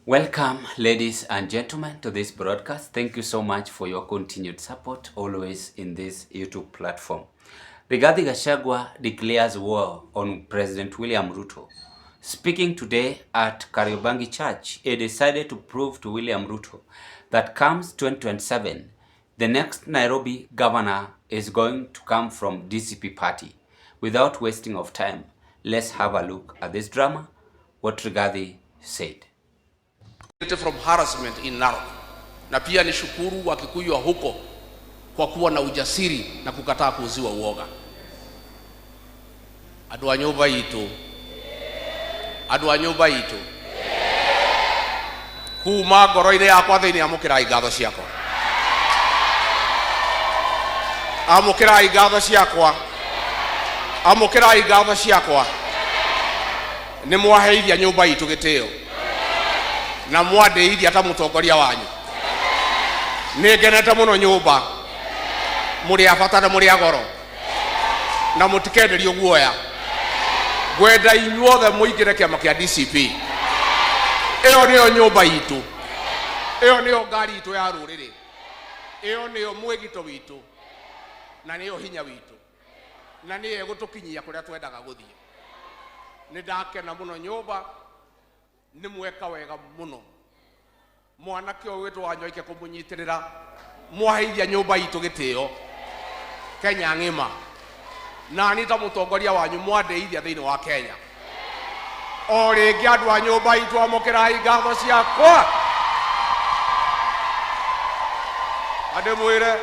Welcome, ladies and gentlemen, to this broadcast. Thank you so much for your continued support, always in this YouTube platform. Rigathi Gachagua declares war on President William Ruto. Speaking today at Kariobangi Church, he decided to prove to William Ruto that comes 2027, the next Nairobi governor is going to come from DCP party. Without wasting of time, let's have a look at this drama, what Rigathi said. From harassment in Nairobi. Na pia ni shukuru Wakikuyu wa huko kwa kuwa na ujasiri na kukataa kuuziwa uoga. Andu a nyumba itu. Andu a nyumba itu. Kuma ngoro-ini yakwa thiini amukirai ngatho ciakwa. Amukirai ngatho ciakwa. Amukirai ngatho ciakwa. Ni mwaheithia nyumba itu gitio. Na mwadeithia ta mutongoria wanyu. Ningenete muno nyumba. Muri abatara muri agoro. Na mutikenderio guoya. Gwenda inyuothe muingire kiama kia DCP. Iyo niyo nyumba itu. Iyo niyo ngari itu ya ruriri. Iyo niyo mwegito witu. Na niyo hinya witu. Na niyo egutukinyia kuria twendaga guthie. Nindakena muno nyumba. Ni mweka wega muno. Mwanake o wetu wanyoike kumunyitirira. Mwaheithia nyumba itu gitio. Kenya ngima. Na nita mutongoria wanyu mwadeithia thiini wa Kenya. O ringi andu a nyumba itu amukirai ngatho ciakwa. Ndimwire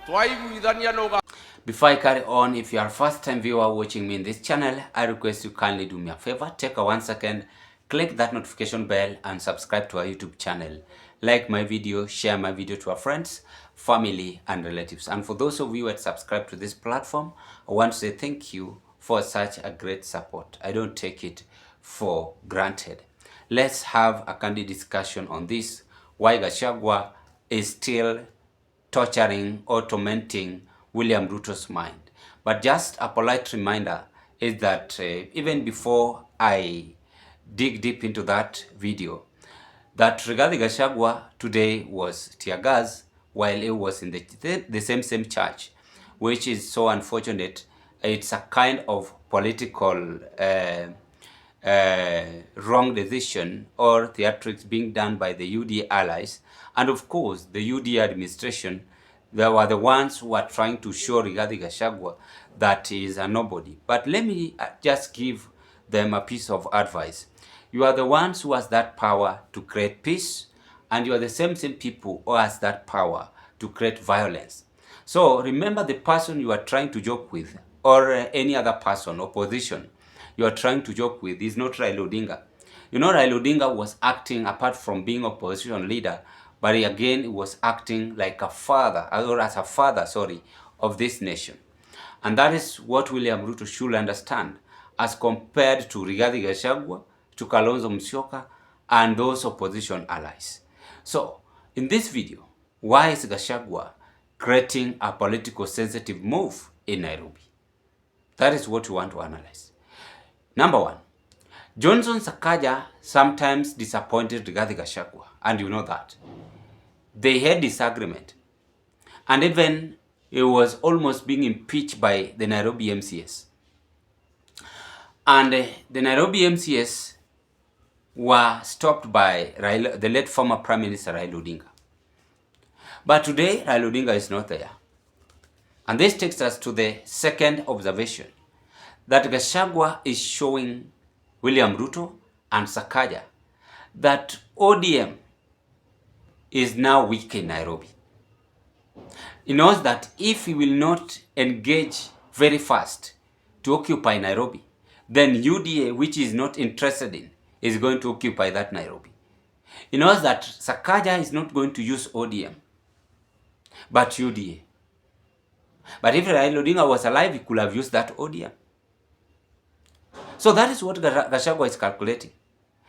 twaiguithania no. Before I carry on, if you are a first-time viewer watching me in this channel, I request you kindly do me a favor. Take a 1 second, click that notification bell and subscribe to our YouTube channel. Like my video, share my video to our friends, family and relatives. And for those of you that subscribe to this platform, I want to say thank you for such a great support. I don't take it for granted. Let's have a candid discussion on this. Why Gachagua is still torturing or tormenting William Ruto's mind. But just a polite reminder is that even before I dig deep into that video, that Rigathi Gachagua today was tear gas while he was in the same church, which is so unfortunate. It's a kind of political wrong decision or theatrics being done by the UDA allies, and of course the UDA administration. They were the ones who are trying to show Rigathi Gachagua that he is a nobody. But let me just give them a piece of advice. You are the ones who has that power to create peace, and you are the same people who has that power to create violence. So remember, the person you are trying to joke with, or any other person, opposition, you are trying to joke with is not Raila Odinga. You know, Raila Odinga was acting, apart from being opposition leader, but again, he was acting like a father, or as a father, of this nation. And that is what William Ruto should understand, as compared to Rigathi Gachagua, to Kalonzo Musyoka, and those opposition allies. So, in this video, why is Gachagua creating a political sensitive move in Nairobi? That is what we want to analyze. Number one, Johnson Sakaja sometimes disappointed Rigathi Gachagua, and you know that. They had disagreement, and even he was almost being impeached by the Nairobi MCS. And the Nairobi MCS were stopped by the late former Prime Minister Raila Odinga. But today, Raila Odinga is not there. And this takes us to the second observation, that Gachagua is showing William Ruto and Sakaja that ODM is now weak in Nairobi. He knows that if he will not engage very fast to occupy Nairobi, then UDA, which is not interested in, is going to occupy that Nairobi. He knows that Sakaja is not going to use ODM, but UDA. But if Raila Odinga was alive, he could have used that ODM. So that is what Gachagua is calculating.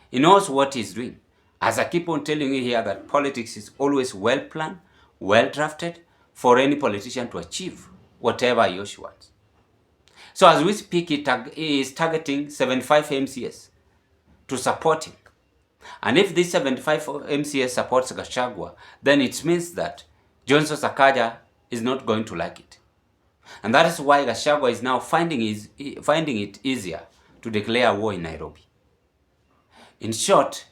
He knows what he's doing. As I keep on telling you here, that politics is always well planned, well drafted for any politician to achieve whatever he wants. So as we speak, he is targeting 75 MCS to support him. And if this 75 MCS supports Gachagua, then it means that Johnson Sakaja is not going to like it. And that is why Gachagua is now finding it easier to declare war in Nairobi. In short,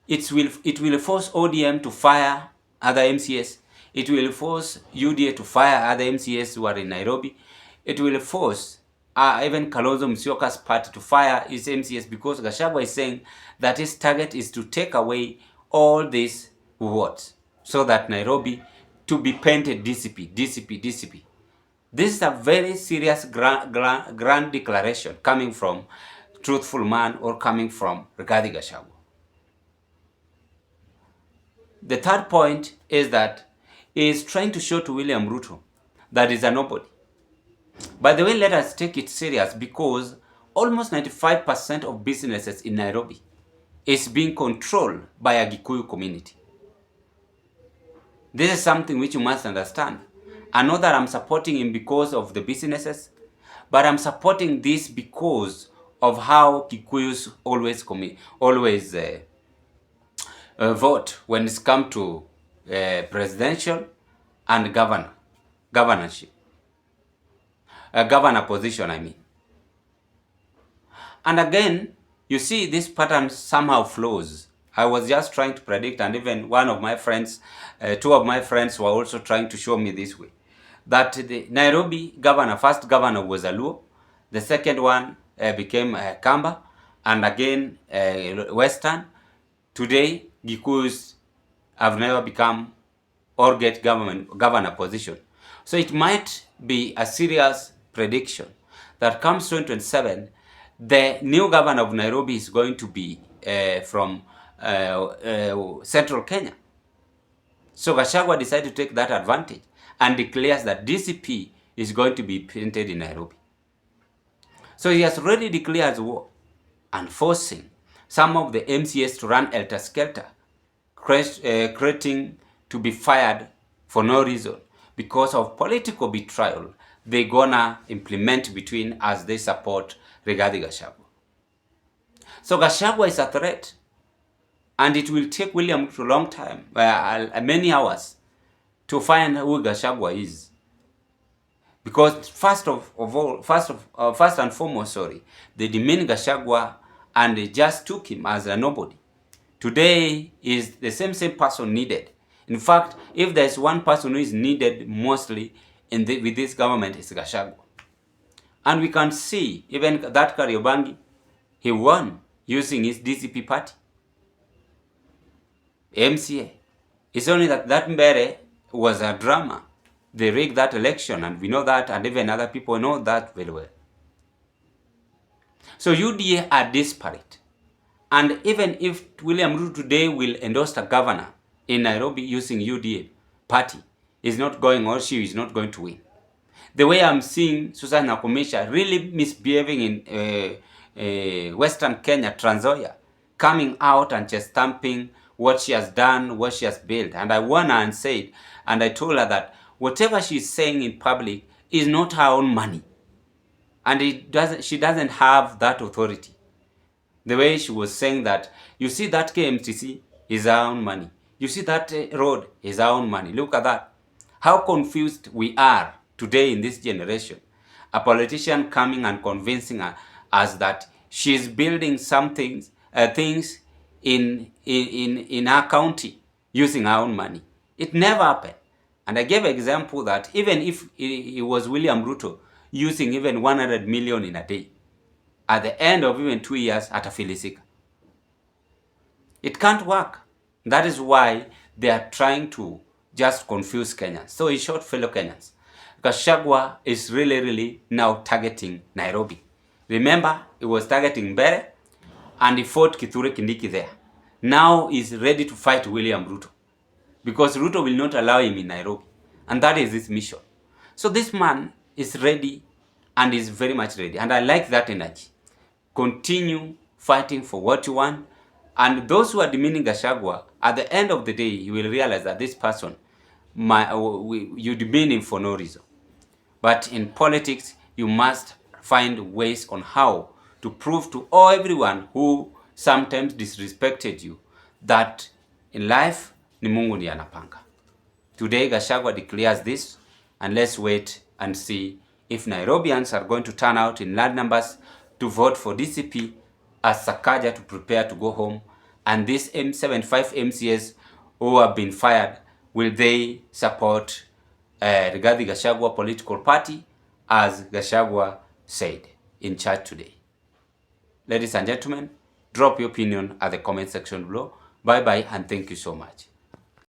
it will force ODM to fire other MCS. It will force UDA to fire other MCS who are in Nairobi. It will force even Kalonzo Musyoka's party to fire his MCS, because Gachagua is saying that his target is to take away all these votes so that Nairobi to be painted DCP, DCP, DCP. This is a very serious grand declaration coming from truthful man or coming from Rigathi Gachagua. The third point is that he is trying to show to William Ruto that he's a nobody. By the way, let us take it serious, because almost 95% of businesses in Nairobi is being controlled by a Gikuyu community. This is something which you must understand. I know that I'm supporting him because of the businesses, but I'm supporting this because of how Gikuyus always vote when it's come to presidential and governorship. Governor position, I mean. And again, you see this pattern somehow flows. I was just trying to predict, and even one of my friends, two of my friends were also trying to show me this way, that the Nairobi governor, first governor was a Luo, the second one became Kamba, and again Western. Today, Gikuyus have never become or get governor position. So it might be a serious prediction that comes 2027, the new governor of Nairobi is going to be from central Kenya. So Gachagua decided to take that advantage and declares that DCP is going to be painted in Nairobi. So he has already declared war and forcing some of the MCS to run helter-skelter, creating to be fired for no reason because of political betrayal they're gonna implement between as they support Rigathi Gachagua. So Gachagua is a threat, and it will take William Ruto a long time, many hours, to find who Gachagua is. Because first and foremost, they demeaned Gachagua and they just took him as a nobody. Today is the same person needed. In fact, if there's one person who is needed mostly with this government, it's Gachagua. And we can see even that Kariobangi, he won using his DCP party. MCA. It's only that Mbere was a drama. They rigged that election, and we know that, and even other people know that very well. So UDA are disparate. And even if William Ruto today will endorse a governor in Nairobi using UDA party, is not going, or she is not going to win. The way I'm seeing Susan Nakumisha really misbehaving in Western Kenya, Trans Nzoia, coming out and just stamping what she has done, what she has built. And I warned her and said, and I told her that whatever she's saying in public is not her own money. And she doesn't have that authority. The way she was saying that, you see that KMTC is her own money. You see that road is her own money. Look at that. How confused we are today in this generation. A politician coming and convincing us that she's building things in our county using our own money. It never happened. And I gave an example that even if it was William Ruto using even 100 million in a day, at the end of even 2 years, atafilisika. It can't work. That is why they are trying to just confuse Kenyans. So in short, fellow Kenyans, Gachagua is really now targeting Nairobi. Remember, he was targeting Mbere, and he fought Kithure Kindiki there. Now he's ready to fight William Ruto, because Ruto will not allow him in Nairobi. And that is his mission. So this man is ready, and is very much ready. And I like that energy. Continue fighting for what you want. And those who are demeaning Gachagua, at the end of the day, you will realize that this person, you demean him for no reason. But in politics, you must find ways on how to prove to everyone who sometimes disrespected you that in life ni Mungu ndiye anapanga. Today Gachagua declares this, and let's wait and see if Nairobians are going to turn out in large numbers to vote for DCP as Sakaja to prepare to go home, and these M75 MCAs who have been fired, will they support Rigathi Gachagua political party as Gachagua said in church today? Ladies and gentlemen, drop your opinion at the comment section below. Bye bye and thank you so much.